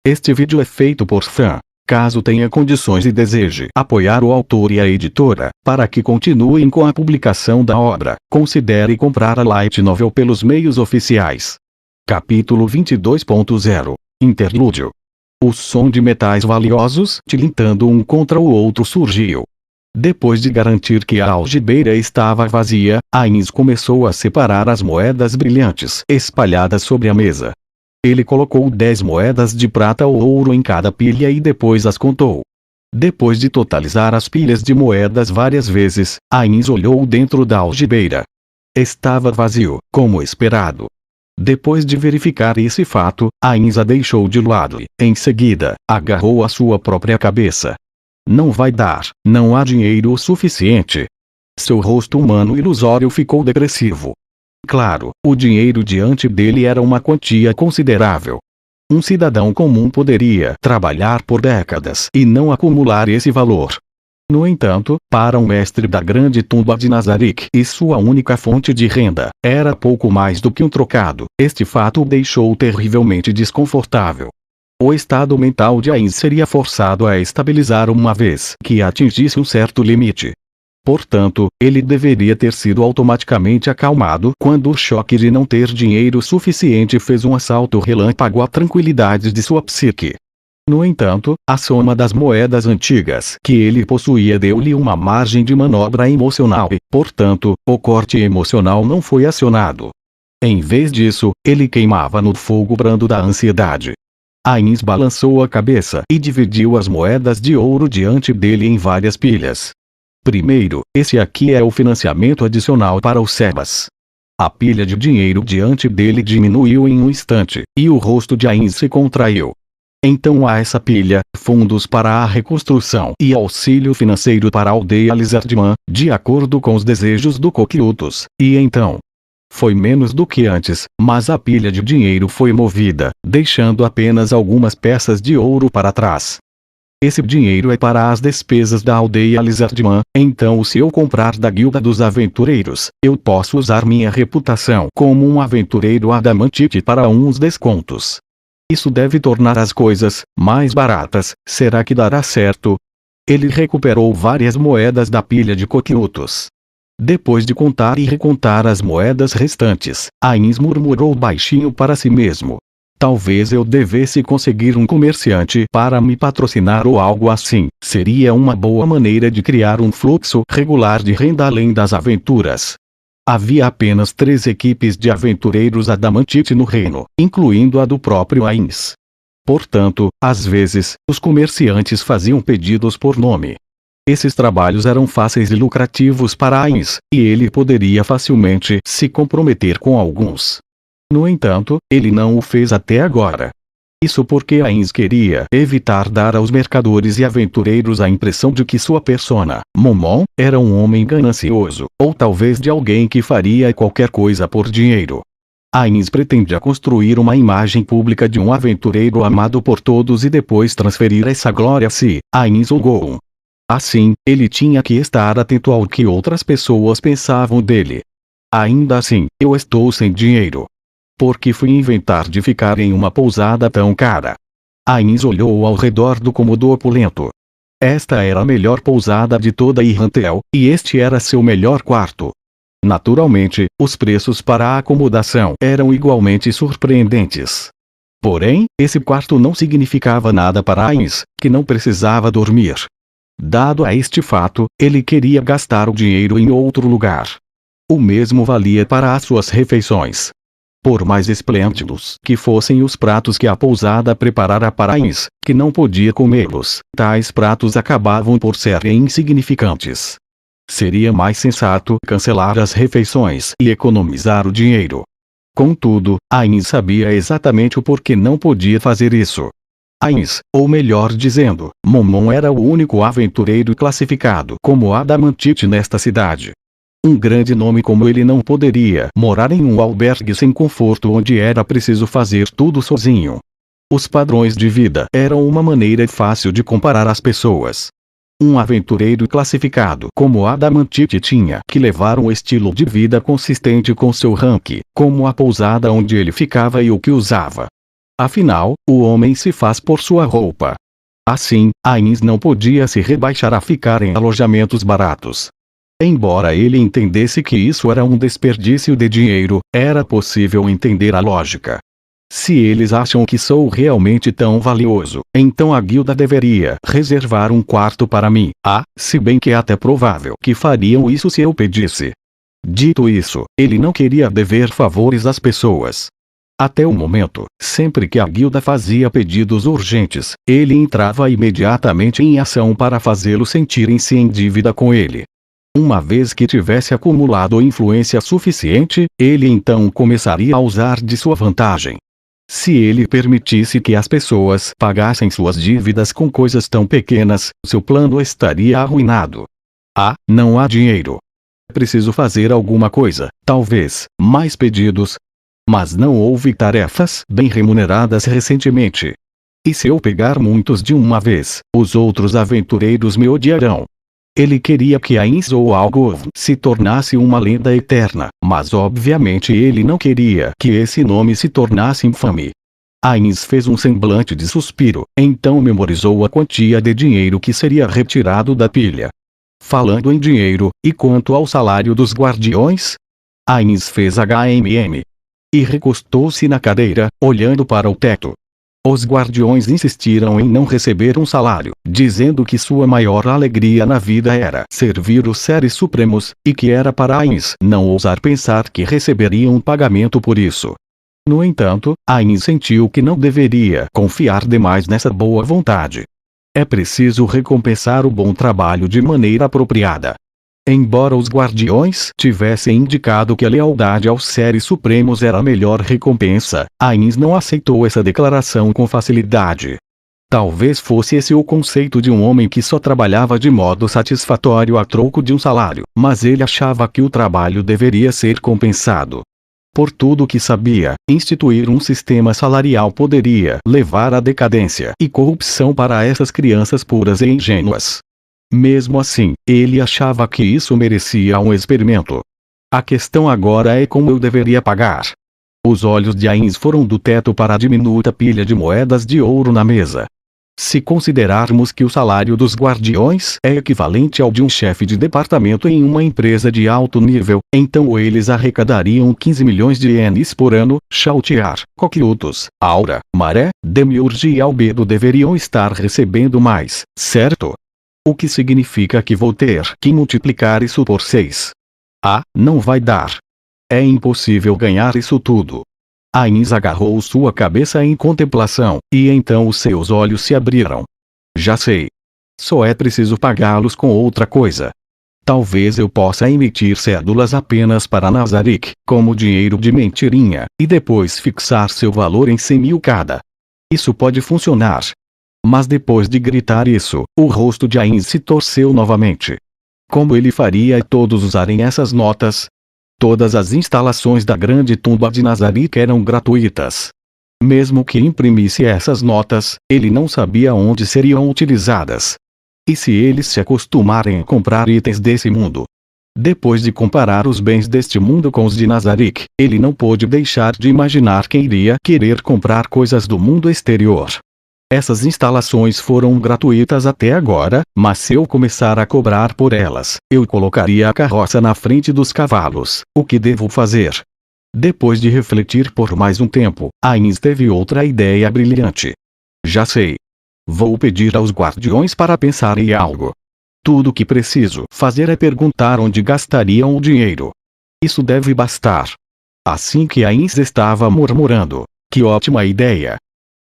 Este vídeo é feito por fã. Caso tenha condições e deseje apoiar o autor e a editora, para que continuem com a publicação da obra, considere comprar a Light Novel pelos meios oficiais. Capítulo 22.0 Interlúdio. O som de metais valiosos tilintando um contra o outro surgiu. Depois de garantir que a algibeira estava vazia, Ainz começou a separar as moedas brilhantes espalhadas sobre a mesa. Ele colocou 10 moedas de prata ou ouro em cada pilha e depois as contou. Depois de totalizar as pilhas de moedas várias vezes, Ainz olhou dentro da algibeira. Estava vazio, como esperado. Depois de verificar esse fato, Ainz a deixou de lado e, em seguida, agarrou a sua própria cabeça. Não vai dar, não há dinheiro o suficiente. Seu rosto humano ilusório ficou depressivo. Claro, o dinheiro diante dele era uma quantia considerável. Um cidadão comum poderia trabalhar por décadas e não acumular esse valor. No entanto, para um mestre da grande tumba de Nazarick e sua única fonte de renda, era pouco mais do que um trocado. Este fato o deixou terrivelmente desconfortável. O estado mental de Ainz seria forçado a estabilizar uma vez que atingisse um certo limite. Portanto, ele deveria ter sido automaticamente acalmado quando o choque de não ter dinheiro suficiente fez um assalto relâmpago à tranquilidade de sua psique. No entanto, a soma das moedas antigas que ele possuía deu-lhe uma margem de manobra emocional e, portanto, o corte emocional não foi acionado. Em vez disso, ele queimava no fogo brando da ansiedade. Ainz balançou a cabeça e dividiu as moedas de ouro diante dele em várias pilhas. Primeiro, esse aqui é o financiamento adicional para o Sebas. A pilha de dinheiro diante dele diminuiu em um instante, e o rosto de Ainz se contraiu. Então há essa pilha, fundos para a reconstrução e auxílio financeiro para a aldeia Lizardman, de acordo com os desejos do Coquelutos, e então... Foi menos do que antes, mas a pilha de dinheiro foi movida, deixando apenas algumas peças de ouro para trás. Esse dinheiro é para as despesas da aldeia Lizardman, então se eu comprar da Guilda dos Aventureiros, eu posso usar minha reputação como um aventureiro adamantite para uns descontos. Isso deve tornar as coisas mais baratas. Será que dará certo? Ele recuperou várias moedas da pilha de coquelutos. Depois de contar e recontar as moedas restantes, Ainz murmurou baixinho para si mesmo. Talvez eu devesse conseguir um comerciante para me patrocinar ou algo assim. Seria uma boa maneira de criar um fluxo regular de renda além das aventuras. Havia apenas 3 equipes de aventureiros adamantite no reino, incluindo a do próprio Ainz. Portanto, às vezes, os comerciantes faziam pedidos por nome. Esses trabalhos eram fáceis e lucrativos para Ainz, e ele poderia facilmente se comprometer com alguns. No entanto, ele não o fez até agora. Isso porque Ainz queria evitar dar aos mercadores e aventureiros a impressão de que sua persona, Momon, era um homem ganancioso, ou talvez de alguém que faria qualquer coisa por dinheiro. Ainz pretendia construir uma imagem pública de um aventureiro amado por todos e depois transferir essa glória a si, Ainz ou Goon. Assim, ele tinha que estar atento ao que outras pessoas pensavam dele. Ainda assim, eu estou sem dinheiro. Por que fui inventar de ficar em uma pousada tão cara? Ainz olhou ao redor do cômodo opulento. Esta era a melhor pousada de toda Irrantel, e este era seu melhor quarto. Naturalmente, os preços para a acomodação eram igualmente surpreendentes. Porém, esse quarto não significava nada para Ainz, que não precisava dormir. Dado a este fato, ele queria gastar o dinheiro em outro lugar. O mesmo valia para as suas refeições. Por mais esplêndidos que fossem os pratos que a pousada preparara para Ainz, que não podia comê-los, tais pratos acabavam por ser insignificantes. Seria mais sensato cancelar as refeições e economizar o dinheiro. Contudo, Ainz sabia exatamente o porquê não podia fazer isso. Ainz, ou melhor dizendo, Momon era o único aventureiro classificado como adamantite nesta cidade. Um grande nome como ele não poderia morar em um albergue sem conforto onde era preciso fazer tudo sozinho. Os padrões de vida eram uma maneira fácil de comparar as pessoas. Um aventureiro classificado como adamantite tinha que levar um estilo de vida consistente com seu rank, como a pousada onde ele ficava e o que usava. Afinal, o homem se faz por sua roupa. Assim, Ainz não podia se rebaixar a ficar em alojamentos baratos. Embora ele entendesse que isso era um desperdício de dinheiro, era possível entender a lógica. Se eles acham que sou realmente tão valioso, então a guilda deveria reservar um quarto para mim. Se bem que é até provável que fariam isso se eu pedisse. Dito isso, ele não queria dever favores às pessoas. Até o momento, sempre que a guilda fazia pedidos urgentes, ele entrava imediatamente em ação para fazê-los sentirem-se em dívida com ele. Uma vez que tivesse acumulado influência suficiente, ele então começaria a usar de sua vantagem. Se ele permitisse que as pessoas pagassem suas dívidas com coisas tão pequenas, seu plano estaria arruinado. Não há dinheiro. Preciso fazer alguma coisa, talvez, mais pedidos. Mas não houve tarefas bem remuneradas recentemente. E se eu pegar muitos de uma vez, os outros aventureiros me odiarão. Ele queria que Ainz ou Algov se tornasse uma lenda eterna, mas obviamente ele não queria que esse nome se tornasse infame. Ainz fez um semblante de suspiro, então memorizou a quantia de dinheiro que seria retirado da pilha. Falando em dinheiro, e quanto ao salário dos guardiões? Ainz fez e recostou-se na cadeira, olhando para o teto. Os guardiões insistiram em não receber um salário, dizendo que sua maior alegria na vida era servir os seres supremos, e que era para Ainz não ousar pensar que receberiam um pagamento por isso. No entanto, Ainz sentiu que não deveria confiar demais nessa boa vontade. É preciso recompensar o bom trabalho de maneira apropriada. Embora os guardiões tivessem indicado que a lealdade aos seres supremos era a melhor recompensa, Ainz não aceitou essa declaração com facilidade. Talvez fosse esse o conceito de um homem que só trabalhava de modo satisfatório a troco de um salário, mas ele achava que o trabalho deveria ser compensado. Por tudo que sabia, instituir um sistema salarial poderia levar à decadência e corrupção para essas crianças puras e ingênuas. Mesmo assim, ele achava que isso merecia um experimento. A questão agora é como eu deveria pagar. Os olhos de Ainz foram do teto para a diminuta pilha de moedas de ouro na mesa. Se considerarmos que o salário dos guardiões é equivalente ao de um chefe de departamento em uma empresa de alto nível, então eles arrecadariam 15 milhões de ienes por ano. Chautiar, Coquelutos, Aura, Maré, Demiurge e Albedo deveriam estar recebendo mais, certo? O que significa que vou ter que multiplicar isso por 6. Não vai dar. É impossível ganhar isso tudo. Ainz agarrou sua cabeça em contemplação, e então os seus olhos se abriram. Já sei. Só é preciso pagá-los com outra coisa. Talvez eu possa emitir cédulas apenas para Nazarick, como dinheiro de mentirinha, e depois fixar seu valor em 100 mil cada. Isso pode funcionar. Mas depois de gritar isso, o rosto de Ainz se torceu novamente. Como ele faria todos usarem essas notas? Todas as instalações da grande tumba de Nazarick eram gratuitas. Mesmo que imprimisse essas notas, ele não sabia onde seriam utilizadas. E se eles se acostumarem a comprar itens desse mundo? Depois de comparar os bens deste mundo com os de Nazarick, ele não pôde deixar de imaginar quem iria querer comprar coisas do mundo exterior. Essas instalações foram gratuitas até agora, mas se eu começar a cobrar por elas, eu colocaria a carroça na frente dos cavalos. O que devo fazer? Depois de refletir por mais um tempo, Ainz teve outra ideia brilhante. Já sei. Vou pedir aos guardiões para pensar em algo. Tudo o que preciso fazer é perguntar onde gastariam o dinheiro. Isso deve bastar. Assim que Ainz estava murmurando, que ótima ideia!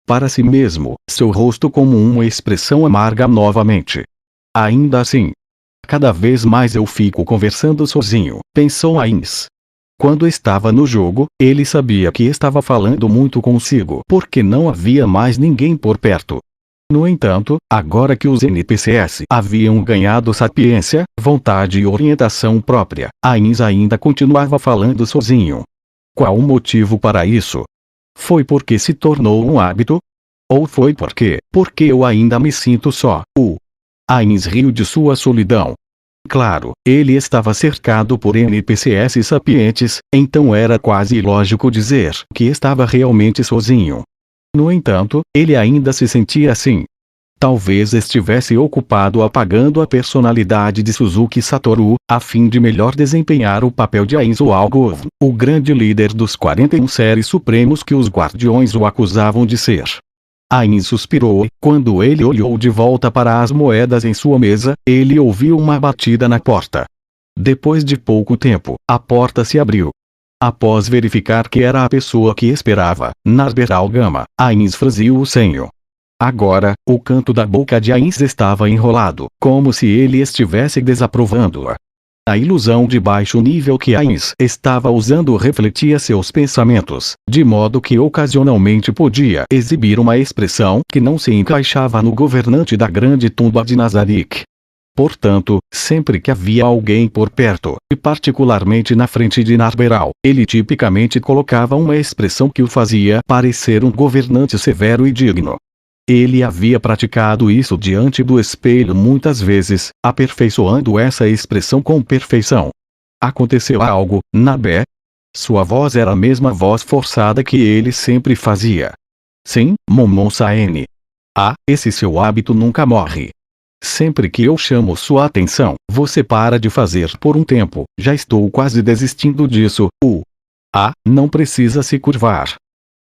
Para si mesmo, seu rosto como uma expressão amarga novamente. Ainda assim. Cada vez mais eu fico conversando sozinho, pensou Ainz. Quando estava no jogo, ele sabia que estava falando muito consigo porque não havia mais ninguém por perto. No entanto, agora que os NPCs haviam ganhado sapiência, vontade e orientação própria, Ainz ainda continuava falando sozinho. Qual o motivo para isso? Foi porque se tornou um hábito? Ou foi porque eu ainda me sinto só? Ainz riu de sua solidão. Claro, ele estava cercado por NPCs sapientes, então era quase ilógico dizer que estava realmente sozinho. No entanto, ele ainda se sentia assim. Talvez estivesse ocupado apagando a personalidade de Suzuki Satoru, a fim de melhor desempenhar o papel de Ainzo Algov, o grande líder dos 41 seres supremos que os guardiões o acusavam de ser. Ain suspirou, e, quando ele olhou de volta para as moedas em sua mesa, ele ouviu uma batida na porta. Depois de pouco tempo, a porta se abriu. Após verificar que era a pessoa que esperava, Narberal Gama, Ain franziu o senho. Agora, o canto da boca de Ainz estava enrolado, como se ele estivesse desaprovando-a. A ilusão de baixo nível que Ainz estava usando refletia seus pensamentos, de modo que ocasionalmente podia exibir uma expressão que não se encaixava no governante da grande tumba de Nazarick. Portanto, sempre que havia alguém por perto, e particularmente na frente de Narberal, ele tipicamente colocava uma expressão que o fazia parecer um governante severo e digno. Ele havia praticado isso diante do espelho muitas vezes, aperfeiçoando essa expressão com perfeição. Aconteceu algo, Nabé? Sua voz era a mesma voz forçada que ele sempre fazia. Sim, Momon Saene. Ah, esse seu hábito nunca morre. Sempre que eu chamo sua atenção, você para de fazer por um tempo. Já estou quase desistindo disso. Não precisa se curvar.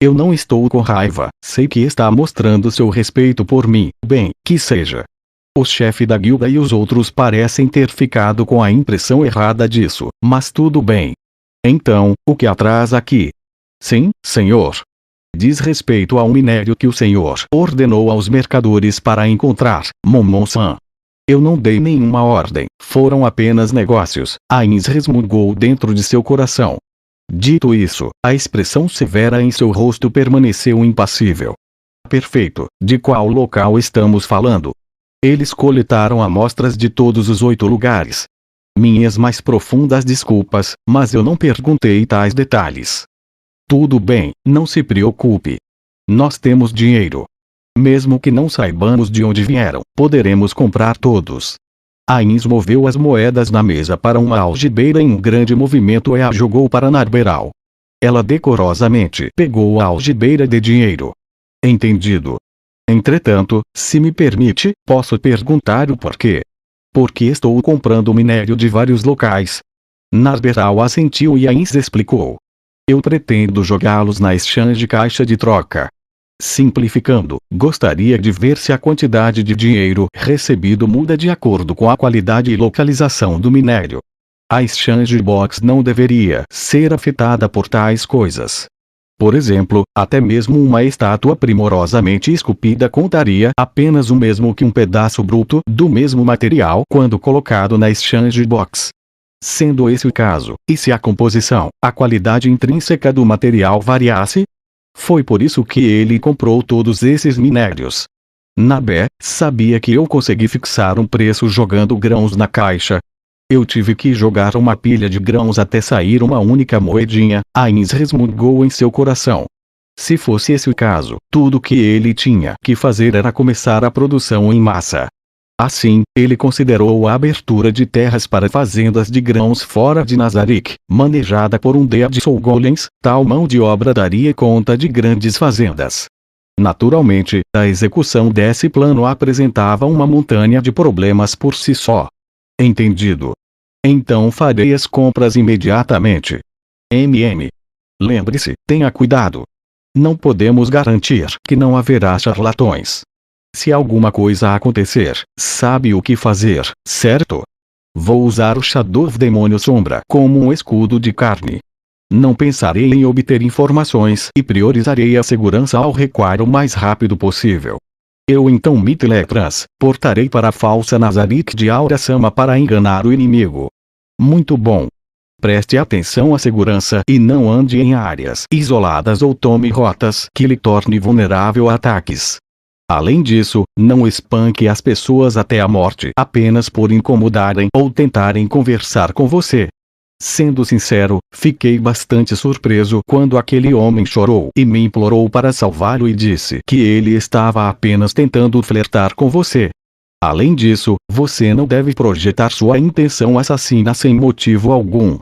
Eu não estou com raiva, sei que está mostrando seu respeito por mim, bem, que seja. O chefe da guilda e os outros parecem ter ficado com a impressão errada disso, mas tudo bem. Então, o que atrasa aqui? Sim, senhor. Diz respeito ao minério que o senhor ordenou aos mercadores para encontrar, Momon-san. Eu não dei nenhuma ordem, foram apenas negócios, Ainz resmungou dentro de seu coração. Dito isso, a expressão severa em seu rosto permaneceu impassível. Perfeito, de qual local estamos falando? Eles coletaram amostras de todos os 8 lugares. Minhas mais profundas desculpas, mas eu não perguntei tais detalhes. Tudo bem, não se preocupe. Nós temos dinheiro. Mesmo que não saibamos de onde vieram, poderemos comprar todos. Ainz moveu as moedas na mesa para uma algibeira em um grande movimento e a jogou para Narberal. Ela decorosamente pegou a algibeira de dinheiro. Entendido. Entretanto, se me permite, posso perguntar o porquê. Porque estou comprando minério de vários locais. Narberal assentiu e Ainz explicou. Eu pretendo jogá-los na exchange caixa de troca. Simplificando, gostaria de ver se a quantidade de dinheiro recebido muda de acordo com a qualidade e localização do minério. A exchange box não deveria ser afetada por tais coisas. Por exemplo, até mesmo uma estátua primorosamente esculpida contaria apenas o mesmo que um pedaço bruto do mesmo material quando colocado na exchange box. Sendo esse o caso, e se a composição, a qualidade intrínseca do material variasse? Foi por isso que ele comprou todos esses minérios. Nabé sabia que eu consegui fixar um preço jogando grãos na caixa. Eu tive que jogar uma pilha de grãos até sair uma única moedinha, Ainz resmungou em seu coração. Se fosse esse o caso, tudo que ele tinha que fazer era começar a produção em massa. Assim, ele considerou a abertura de terras para fazendas de grãos fora de Nazarick, manejada por um Dead Soul Golems, tal mão de obra daria conta de grandes fazendas. Naturalmente, a execução desse plano apresentava uma montanha de problemas por si só. Entendido. Então farei as compras imediatamente. Lembre-se, tenha cuidado. Não podemos garantir que não haverá charlatões. Se alguma coisa acontecer, sabe o que fazer, certo? Vou usar o Shadow Demônio Sombra como um escudo de carne. Não pensarei em obter informações e priorizarei a segurança ao recuar o mais rápido possível. Eu então me teletransportarei para a falsa Nazarick de Aura-sama para enganar o inimigo. Muito bom. Preste atenção à segurança e não ande em áreas isoladas ou tome rotas que lhe torne vulnerável a ataques. Além disso, não espanque as pessoas até a morte apenas por incomodarem ou tentarem conversar com você. Sendo sincero, fiquei bastante surpreso quando aquele homem chorou e me implorou para salvá-lo e disse que ele estava apenas tentando flertar com você. Além disso, você não deve projetar sua intenção assassina sem motivo algum.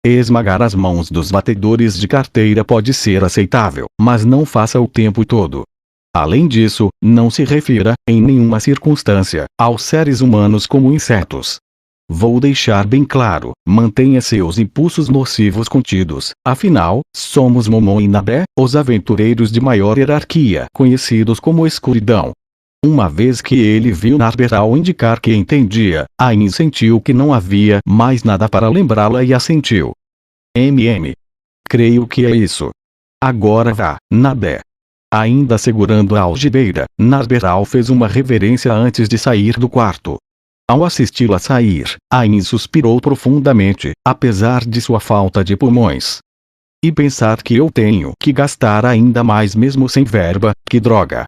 Esmagar as mãos dos batedores de carteira pode ser aceitável, mas não faça o tempo todo. Além disso, não se refira, em nenhuma circunstância, aos seres humanos como insetos. Vou deixar bem claro, mantenha seus impulsos nocivos contidos, afinal, somos Momon e Nabé, os aventureiros de maior hierarquia, conhecidos como escuridão. Uma vez que ele viu Narber ao indicar que entendia, Ain sentiu que não havia mais nada para lembrá-la e assentiu. Creio que é isso. Agora vá, Nabé. Ainda segurando a algibeira, Narberal fez uma reverência antes de sair do quarto. Ao assisti-la sair, Ain suspirou profundamente, apesar de sua falta de pulmões. E pensar que eu tenho que gastar ainda mais mesmo sem verba, que droga!